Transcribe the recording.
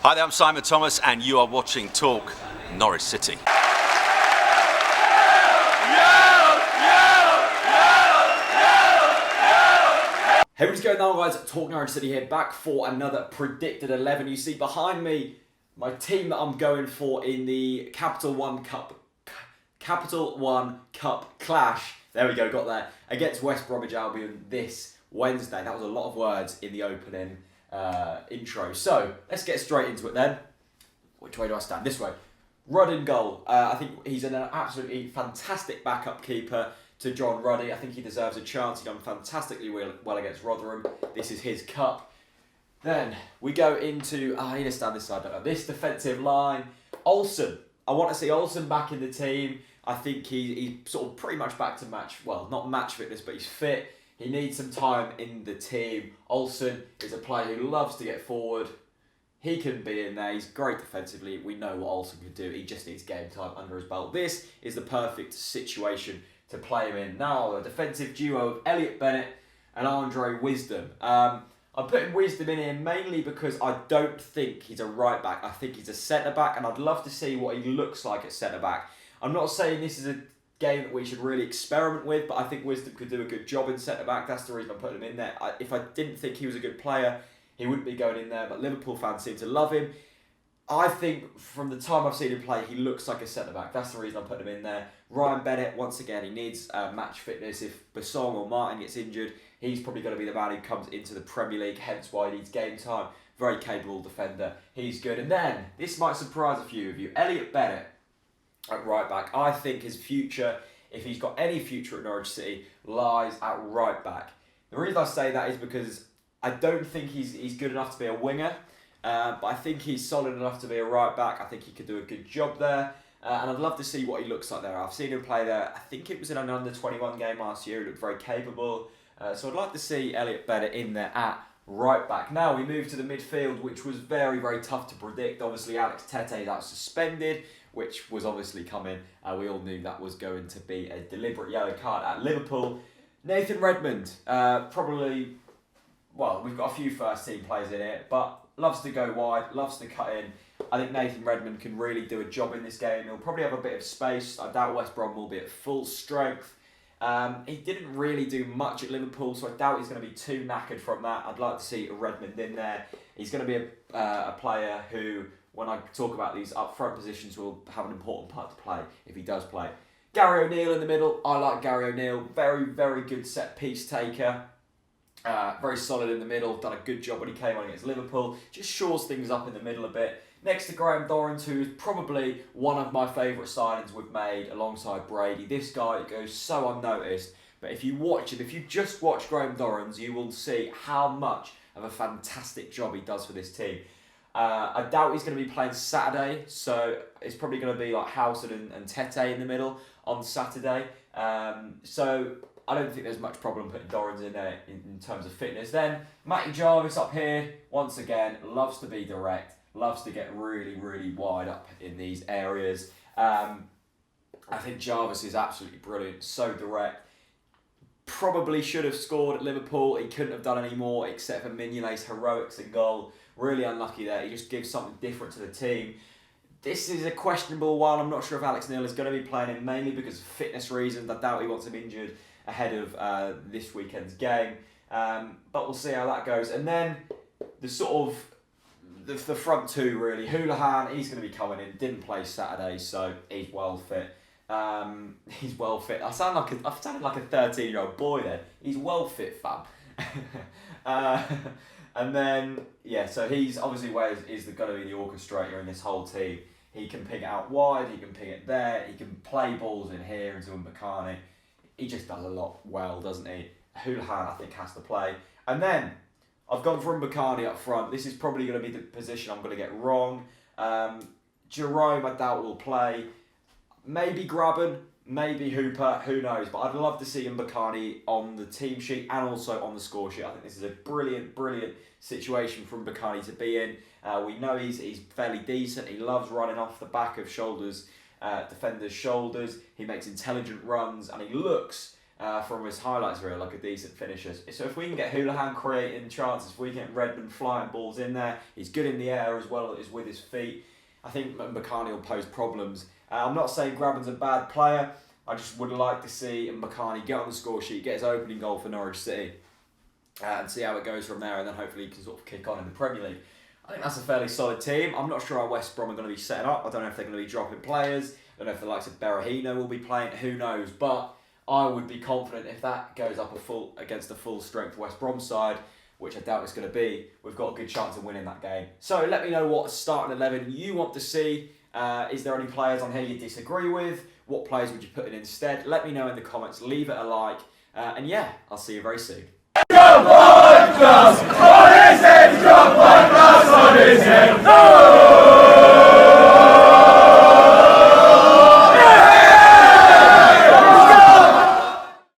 Hi there, I'm Simon Thomas and you are watching Talk Norwich City. Hey, what's going on, guys? Talk Norwich City here, back for another predicted 11. You see behind me my team that I'm going for in the Capital One Cup clash. There we go, got there, against West Bromwich Albion this Wednesday. That was a lot of words in the opening intro. So let's get straight into it then. Which way do I stand? This way. Rudd in goal. I think he's an absolutely fantastic backup keeper to John Ruddy. I think he deserves a chance. He's done fantastically well against Rotherham. This is his cup. Then we go into, I need to stand this side, don't I? This defensive line. Olsen. I want to see Olsen back in the team. I think he's sort of pretty much back to not match fitness, but he's fit. He needs some time in the team. Olsen is a player who loves to get forward. He can be in there. He's great defensively. We know what Olsen can do. He just needs game time under his belt. This is the perfect situation to play him in. Now, a defensive duo of Elliot Bennett and Andre Wisdom. I'm putting Wisdom in here mainly because I don't think he's a right back. I think he's a centre back, and I'd love to see what he looks like at centre back. I'm not saying this is a game that we should really experiment with, but I think Wisdom could do a good job in centre back. That's the reason I'm putting him in there. If I didn't think he was a good player, he wouldn't be going in there, but Liverpool fans seem to love him. I think from the time I've seen him play, he looks like a centre-back. That's the reason I'm putting him in there. Ryan Bennett, once again, he needs match fitness. If Basong or Martin gets injured, he's probably going to be the man who comes into the Premier League, hence why he needs game time. Very capable defender. He's good. And then, this might surprise a few of you, Elliot Bennett at right back. I think his future, if he's got any future at Norwich City, lies at right back. The reason I say that is because I don't think he's good enough to be a winger. But I think he's solid enough to be a right back. I think he could do a good job there. And I'd love to see what he looks like there. I've seen him play there. I think it was in an under-21 game last year. He looked very capable. So I'd like to see Elliot Bennett in there at right back. Now we move to the midfield, which was very, very tough to predict. Obviously, Alex Tettey's out suspended, which was obviously coming. We all knew that was going to be a deliberate yellow card at Liverpool. Nathan Redmond, we've got a few first-team players in it, but loves to go wide, loves to cut in. I think Nathan Redmond can really do a job in this game. He'll probably have a bit of space. I doubt West Brom will be at full strength. He didn't really do much at Liverpool, so I doubt he's going to be too knackered from that. I'd like to see Redmond in there. He's going to be a player who, when I talk about these up-front positions, will have an important part to play if he does play. Gary O'Neill in the middle. I like Gary O'Neill. Very, very good set-piece taker. Very solid in the middle, done a good job when he came on against Liverpool. Just shores things up in the middle a bit. Next to Graham Dorrans, who is probably one of my favourite signings we've made alongside Brady. This guy goes so unnoticed, but if you watch him, if you just watch Graham Dorrans, you will see how much of a fantastic job he does for this team. I doubt he's going to be playing Saturday, so it's probably going to be like Howson and Tete in the middle on Saturday. So I don't think there's much problem putting Dorrans in there in terms of fitness. Then, Matty Jarvis up here, once again, loves to be direct, loves to get really, really wide up in these areas. I think Jarvis is absolutely brilliant, so direct. Probably should have scored at Liverpool. He couldn't have done any more except for Mignolet's heroics in goal. Really unlucky there. He just gives something different to the team. This is a questionable one. I'm not sure if Alex Neil is going to be playing him, mainly because of fitness reasons. I doubt he wants him injured ahead of this weekend's game, but we'll see how that goes. And then the front two really. Houlihan, he's going to be coming in. Didn't play Saturday, so he's well fit. He's well fit. I've sounded like a 13-year-old boy then. He's well fit, fam. And then so he's obviously going to be the orchestrator in this whole team. He can ping it out wide. He can ping it there. He can play balls in here into Mbakani. He just does a lot well, doesn't he? Houlihan, I think, has to play. And then, I've gone for Mbakani up front. This is probably going to be the position I'm going to get wrong. Jerome, I doubt, will play. Maybe Grabban, maybe Hooper, who knows. But I'd love to see Mbakani on the team sheet and also on the score sheet. I think this is a brilliant, brilliant situation for Mbakani to be in. We know he's fairly decent. He loves running off the back of defenders' shoulders. He makes intelligent runs, and he looks from his highlights reel, like a decent finisher. So if we can get Houlihan creating chances, if we can get Redmond flying balls in there, he's good in the air as well as with his feet. I think Mbakani will pose problems. I'm not saying Graben's a bad player. I just would like to see Mbakani get on the score sheet, get his opening goal for Norwich City, and see how it goes from there, and then hopefully he can sort of kick on in the Premier League. I think that's a fairly solid team. I'm not sure how West Brom are going to be set up. I don't know if they're going to be dropping players. I don't know if the likes of Berahino will be playing. Who knows? But I would be confident if that goes up against a full strength West Brom side, which I doubt it's going to be. We've got a good chance of winning that game. So let me know what starting 11 you want to see. Is there any players on here you disagree with? What players would you put in instead? Let me know in the comments. Leave it a like. And yeah, I'll see you very soon. Jump on his head, jump on his head, no!